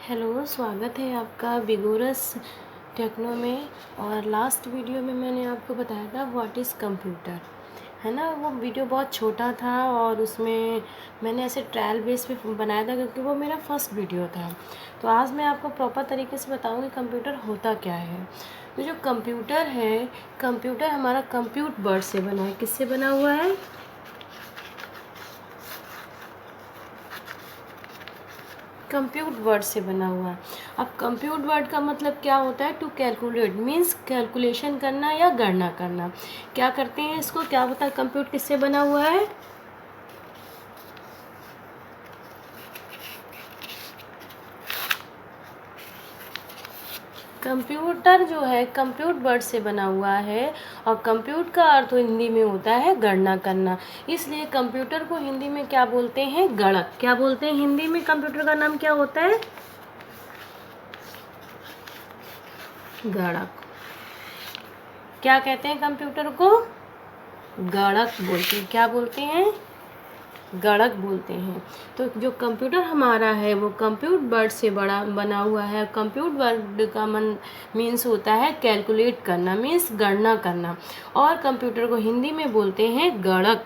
Hello, स्वागत है आपका बिगोरस टेक्नो में। और लास्ट वीडियो में मैंने आपको बताया था व्हाट इज़ कंप्यूटर, है ना। वो वीडियो बहुत छोटा था और उसमें मैंने ऐसे ट्रायल बेस पे बनाया था क्योंकि वो मेरा फर्स्ट वीडियो था। तो आज मैं आपको प्रॉपर तरीके से बताऊंगी कंप्यूटर होता क्या है। तो जो कंप्यूटर है, कंप्यूटर हमारा कंप्यूट वर्ड से बना है। किससे बना हुआ है? कंप्यूट वर्ड से बना हुआ है। अब कंप्यूट वर्ड का मतलब क्या होता है? टू कैलकुलेट मीन्स कैलकुलेशन करना या गणना करना। क्या करते हैं इसको? क्या होता है? कंप्यूट किससे बना हुआ है? कंप्यूटर जो है कंप्यूट वर्ड से बना हुआ है और कंप्यूट का अर्थ हिंदी में होता है गणना करना। इसलिए कंप्यूटर को हिंदी में क्या बोलते हैं? गणक। क्या बोलते हैं हिंदी में? कंप्यूटर का नाम क्या होता है? गणक। क्या कहते हैं कंप्यूटर को? गणक बोलते हैं। क्या बोलते हैं? गणक बोलते हैं। तो जो कंप्यूटर हमारा है वो कंप्यूट वर्ड से बड़ा बना हुआ है। कंप्यूट वर्ड का मीन्स होता है कैलकुलेट करना, मीन्स गणना करना। और कंप्यूटर को हिंदी में बोलते हैं गणक।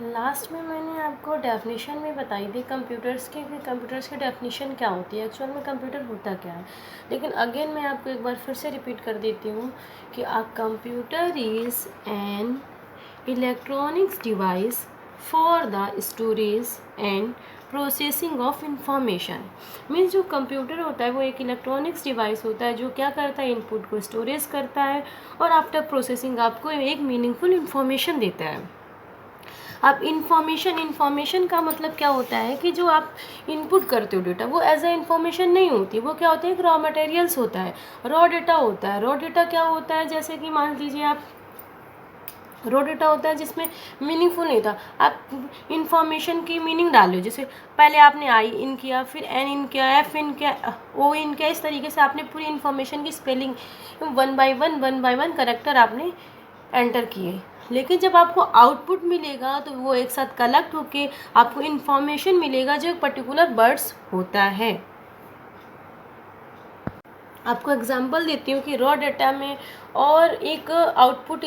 लास्ट में मैंने आपको डेफिनेशन में बताई थी कंप्यूटर्स की कि कंप्यूटर्स की डेफिनेशन क्या होती है, एक्चुअल में कंप्यूटर होता क्या है। लेकिन अगेन मैं आपको एक बार फिर से रिपीट कर देती हूँ कि a computer is an electronics device for the storage and processing of information. Means जो कंप्यूटर होता है वो एक इलेक्ट्रॉनिक्स डिवाइस होता है जो क्या करता है? इनपुट को स्टोरेज करता है और आफ्टर प्रोसेसिंग आपको एक मीनिंगफुल इंफॉर्मेशन देता है। अब इन्फॉर्मेशन का मतलब क्या होता है कि जो आप इनपुट करते हो डेटा वो एज ए इन्फॉर्मेशन नहीं होती। वो क्या होता है? एक रॉ मटेरियल्स होता है, रॉ डेटा होता है। रॉ डेटा क्या होता है? जैसे कि मान लीजिए आप रॉ डेटा होता है जिसमें मीनिंगफुल नहीं था। आप इन्फॉर्मेशन की मीनिंग डालो, जैसे पहले आपने आई इन किया, फिर एन इन किया, एफ इन किया, ओ इन किया। इस तरीके से आपने पूरी इन्फॉर्मेशन की spelling one by one character आपने एंटर किए। लेकिन जब आपको आउटपुट मिलेगा तो वो एक साथ कलेक्ट होके आपको इन्फॉर्मेशन मिलेगा जो एक पर्टिकुलर वर्ड्स होता है। आपको एग्जांपल देती हूँ कि रॉ डेटा में और एक आउटपुट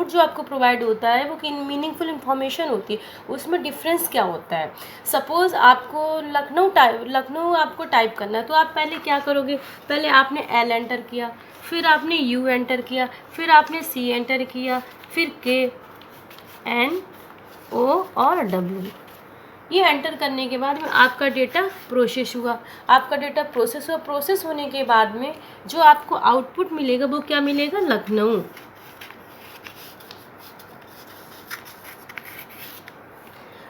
जो आपको प्रोवाइड होता है वो कि मीनिंगफुल इन्फॉर्मेशन होती है। उसमें डिफरेंस क्या होता है? सपोज़ आपको लखनऊ आपको टाइप करना है तो आप पहले क्या करोगे? पहले आपने एल एंटर किया, फिर आपने यू एंटर किया, फिर आपने सी एंटर किया, फिर के, एन, ओ और डब्ल्यू। ये एंटर करने के बाद में आपका डेटा प्रोसेस हुआ। आपका डेटा प्रोसेस हुआ। प्रोसेस होने के बाद में जो आपको आउटपुट मिलेगा वो क्या मिलेगा? लखनऊ।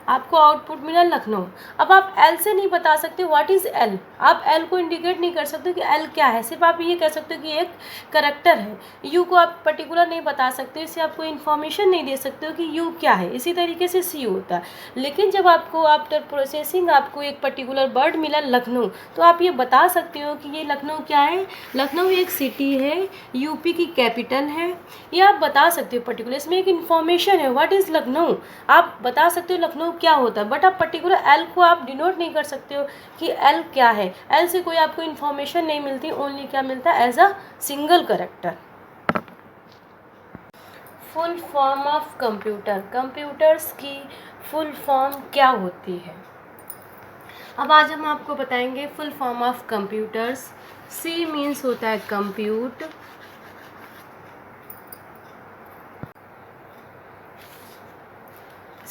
आपको आउटपुट मिला लखनऊ। अब आप एल से नहीं बता सकते व्हाट इज़ एल। आप एल को इंडिकेट नहीं कर सकते कि एल क्या है। सिर्फ आप ये कह सकते हो कि एक करेक्टर है। यू को आप पर्टिकुलर नहीं बता सकते, इससे आपको इन्फॉर्मेशन नहीं दे सकते हो कि यू क्या है। इसी तरीके से सी होता है। लेकिन जब आपको आफ्टर प्रोसेसिंग आपको एक पर्टिकुलर वर्ड मिला लखनऊ, तो आप ये बता सकते हो कि ये लखनऊ क्या है। लखनऊ एक सिटी है, यूपी की कैपिटल है। ये आप बता सकते हो पर्टिकुलर। इसमें एक इन्फॉर्मेशन है व्हाट इज़ लखनऊ। आप बता सकते हो लखनऊ क्या होता है, बट आप पर्टिकुलर एल को आप डिनोट नहीं कर सकते हो कि एल क्या है। एल से कोई आपको इन्फॉर्मेशन नहीं मिलती, ओनली क्या मिलता है? As a single character. Full form of computer. Computers की फुल फॉर्म क्या होती है? अब आज हम आपको बताएंगे full form of computers. C means होता है compute,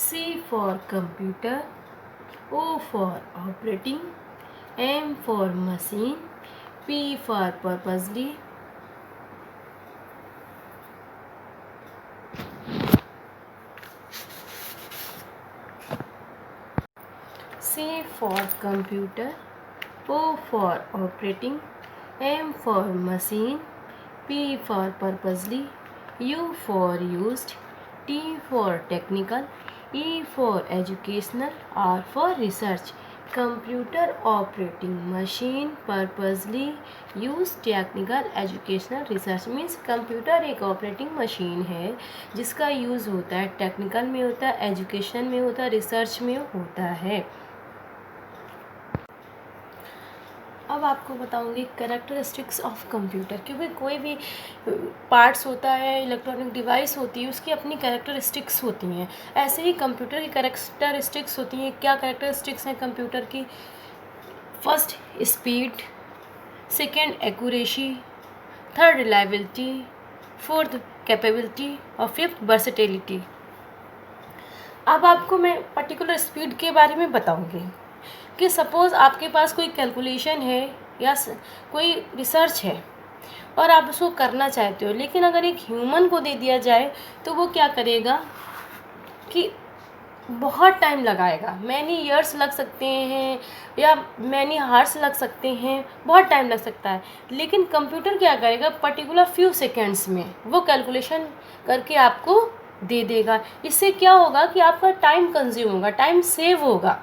C for computer, O for operating, M for machine, P for purposely, C for computer, O for operating, M for machine, P for purposely, U for used, T for technical, E for educational, R for research. Computer operating machine, purposely use, technical, educational, research. Means computer एक operating machine है जिसका use होता है technical में होता है, education में होता है, रिसर्च में होता है। अब आपको बताऊंगी कैरेक्टरिस्टिक्स ऑफ कंप्यूटर, क्योंकि कोई भी पार्ट्स होता है, इलेक्ट्रॉनिक डिवाइस होती है, उसकी अपनी कैरेक्टरिस्टिक्स होती हैं। ऐसे ही कंप्यूटर की कैरेक्टरिस्टिक्स होती हैं। क्या कैरेक्टरिस्टिक्स हैं कंप्यूटर की? First speed, second accuracy, third reliability, fourth capability और फिफ्थ वर्सेटिलिटी। अब आपको मैं पर्टिकुलर स्पीड के बारे में बताऊंगी कि सपोज़ आपके पास कोई कैलकुलेशन है या कोई रिसर्च है और आप उसको करना चाहते हो, लेकिन अगर एक ह्यूमन को दे दिया जाए तो वो क्या करेगा कि बहुत टाइम लगाएगा, मैनी ईयर्स लग सकते हैं या मैनी हार्स लग सकते हैं, बहुत टाइम लग सकता है। लेकिन कंप्यूटर क्या करेगा, पर्टिकुलर फ्यू सेकेंड्स में वो कैलकुलेशन करके आपको दे देगा। इससे क्या होगा कि आपका टाइम कंज्यूम होगा, टाइम सेव होगा,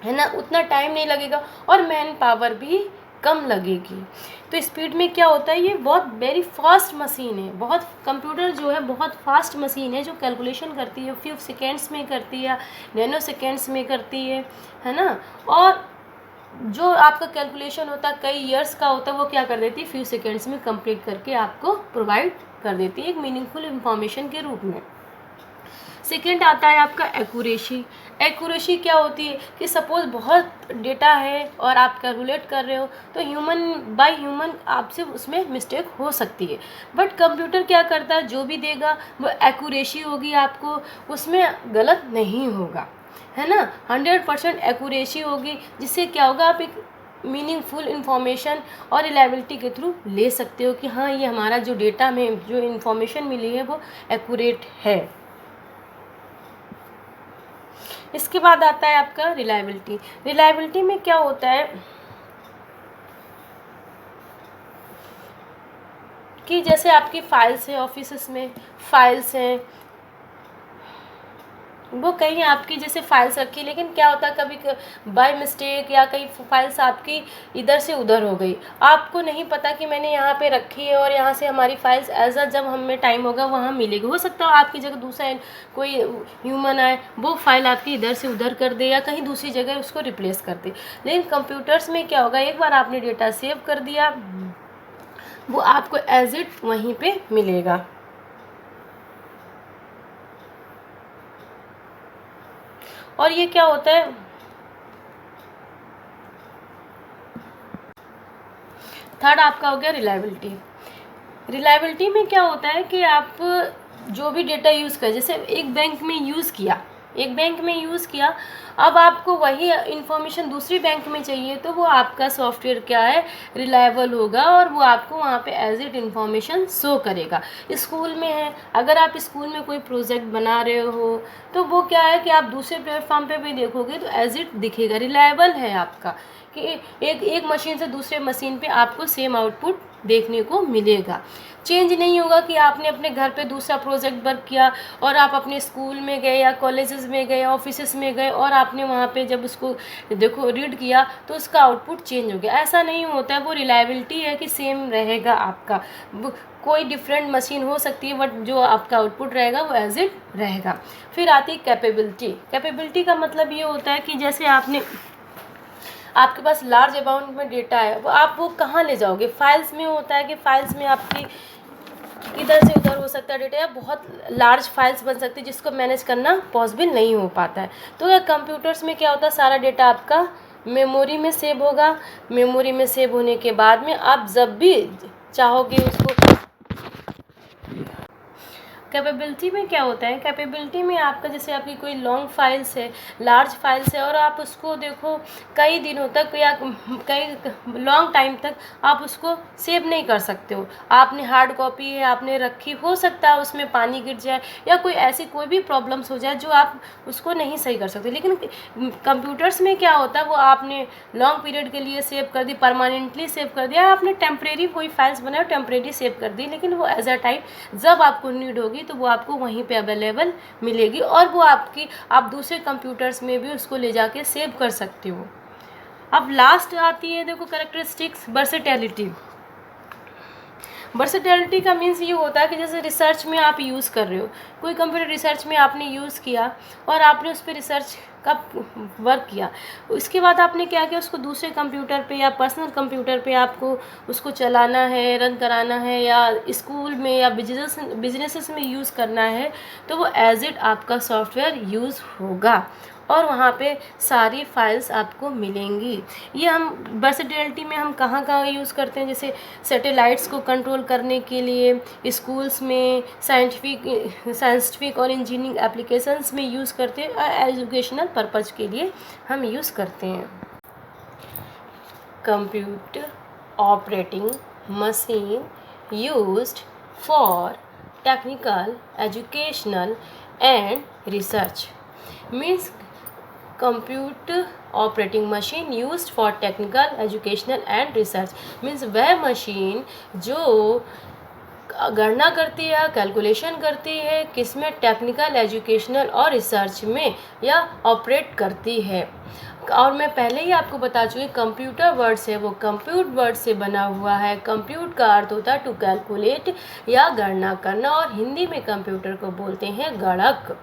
है ना, उतना टाइम नहीं लगेगा और मैन पावर भी कम लगेगी। तो स्पीड में क्या होता है, ये बहुत वेरी फास्ट मशीन है, बहुत कंप्यूटर जो है बहुत फास्ट मशीन है जो कैलकुलेशन करती है, फ्यू सेकेंड्स में करती है, नैनो सेकेंड्स में करती है ना। और जो आपका कैलकुलेशन होता है कई ईयर्स का होता है, वो क्या कर देती है, फ्यू सेकेंड्स में कंप्लीट करके आपको प्रोवाइड कर देती है एक मीनिंगफुल इंफॉर्मेशन के रूप में। सेकेंड आता है आपका एक्यूरेसी। एक्यूरेसी क्या होती है कि सपोज़ बहुत डेटा है और आप कैलकुलेट कर रहे हो तो बाय ह्यूमन आपसे उसमें मिस्टेक हो सकती है, बट कंप्यूटर क्या करता है, जो भी देगा वो एक्यूरेसी होगी, आपको उसमें गलत नहीं होगा, है ना, 100% एक्यूरेसी होगी, जिससे क्या होगा, आप एक मीनिंगफुल इन्फॉर्मेशन और रिलायबिलिटी के थ्रू ले सकते हो कि हाँ ये हमारा जो डेटा में जो इन्फॉर्मेशन मिली है वो एक्यूरेट है। इसके बाद आता है आपका रिलायबिलिटी। रिलायबिलिटी में क्या होता है कि जैसे आपकी फाइल्स है, ऑफिस में फाइल्स हैं, वो कहीं आपकी जैसे फाइल्स रखी, लेकिन क्या होता है कभी बाय मिस्टेक या कई फाइल्स आपकी इधर से उधर हो गई, आपको नहीं पता कि मैंने यहाँ पे रखी है और यहाँ से हमारी फाइल्स एज जब हमें टाइम होगा वहाँ मिलेगी। हो सकता है आपकी जगह दूसरा कोई ह्यूमन आए, वो फाइल आपकी इधर से उधर कर दे या कहीं दूसरी जगह उसको रिप्लेस कर दे। लेकिन कंप्यूटर्स में क्या होगा, एक बार आपने डेटा सेव कर दिया वो आपको एज इट वहीं पे मिलेगा। और ये क्या होता है, थर्ड आपका हो गया रिलायबिलिटी। रिलायबिलिटी में क्या होता है कि आप जो भी डेटा यूज़ करें, जैसे एक बैंक में यूज़ किया, अब आपको वही इंफॉर्मेशन दूसरी बैंक में चाहिए तो वो आपका सॉफ्टवेयर क्या है, रिलायबल होगा और वो आपको वहाँ पे एज इट इंफॉर्मेशन शो करेगा। स्कूल में है, अगर आप स्कूल में कोई प्रोजेक्ट बना रहे हो तो वो क्या है कि आप दूसरे प्लेटफॉर्म पे भी देखोगे तो एज इट दिखेगा, रिलायबल है आपका, कि एक मशीन से दूसरे मशीन पे आपको सेम आउटपुट देखने को मिलेगा। चेंज नहीं होगा कि आपने अपने घर पे दूसरा प्रोजेक्ट वर्क किया और आप अपने स्कूल में गए या कॉलेजेस में गए, ऑफिसेस में गए और आपने वहाँ पे जब उसको देखो रीड किया तो उसका आउटपुट चेंज हो गया, ऐसा नहीं होता है। वो रिलायबिलिटी है कि सेम रहेगा आपका, कोई डिफरेंट मशीन हो सकती है बट जो आपका आउटपुट रहेगा वो एज इट रहेगा। फिर आती है कैपेबिलिटी। कैपेबिलिटी का मतलब ये होता है कि जैसे आपके पास लार्ज अमाउंट में डेटा है, वो कहाँ ले जाओगे, फाइल्स में होता है कि फाइल्स में आपकी इधर से उधर हो सकता है डेटा, या बहुत लार्ज फाइल्स बन सकती है जिसको मैनेज करना पॉसिबल नहीं हो पाता है। तो कंप्यूटर्स में क्या होता है, सारा डेटा आपका मेमोरी में सेव होगा, मेमोरी में सेव होने के बाद में आप जब भी चाहोगे उसको। कैपेबिलिटी में क्या होता है, कैपेबिलिटी में आपका जैसे आपकी कोई लॉन्ग फाइल्स है, लार्ज फाइल्स है और आप उसको देखो कई दिनों तक या कई लॉन्ग टाइम तक आप उसको सेव नहीं कर सकते हो, आपने हार्ड कॉपी है आपने रखी, हो सकता है उसमें पानी गिर जाए या कोई ऐसी कोई भी प्रॉब्लम्स हो जाए जो आप उसको नहीं सही कर सकते। लेकिन कंप्यूटर्स में क्या होता है, वो आपने लॉन्ग पीरियड के लिए सेव कर दी, परमानेंटली सेव कर दिया, आपने टेम्परेरी कोई फाइल्स बनाए टेम्परेरी सेव कर दी, लेकिन वो एज अ टाइम जब आपको नीड होगी तो वो आपको वहीं पे अवेलेबल मिलेगी और वो आप दूसरे कंप्यूटर्स में भी उसको ले जाके सेव कर सकते हो। अब लास्ट आती है देखो कैरेक्टरिस्टिक्स वर्सेटिलिटी। वर्सेटैलिटी का मीन्स ये होता है कि जैसे रिसर्च में आप यूज़ कर रहे हो, कोई कंप्यूटर रिसर्च में आपने यूज़ किया और आपने उस पर रिसर्च का वर्क किया, उसके बाद आपने क्या किया, उसको दूसरे कंप्यूटर पे या पर्सनल कंप्यूटर पे आपको उसको चलाना है, रन कराना है, या स्कूल में या बिजनेसेस में यूज़ करना है, तो वो एज इट आपका सॉफ्टवेयर यूज़ होगा और वहाँ पे सारी फाइल्स आपको मिलेंगी। ये हम वर्सेटिलिटी में हम कहाँ कहाँ यूज़ करते हैं, जैसे सैटेलाइट्स को कंट्रोल करने के लिए स्कूल्स में, साइंटिफिक और इंजीनियरिंग एप्लीकेशंस में यूज़ करते हैं और एजुकेशनल पर्पज़ के लिए हम यूज़ करते हैं। Computer operating machine used for technical, educational and research means computer operating machine used for technical, educational and research means वह मशीन जो गणना करती है, कैलकुलेशन करती है, किसमें, टेक्निकल, एजुकेशनल और रिसर्च में या ऑपरेट करती है। और मैं पहले ही आपको बता चुकी, कंप्यूटर वर्ड है वो कंप्यूट वर्ड से बना हुआ है। कंप्यूट का अर्थ होता है टू कैलकुलेट या गणना करना, और हिंदी में कंप्यूटर को बोलते हैं गणक।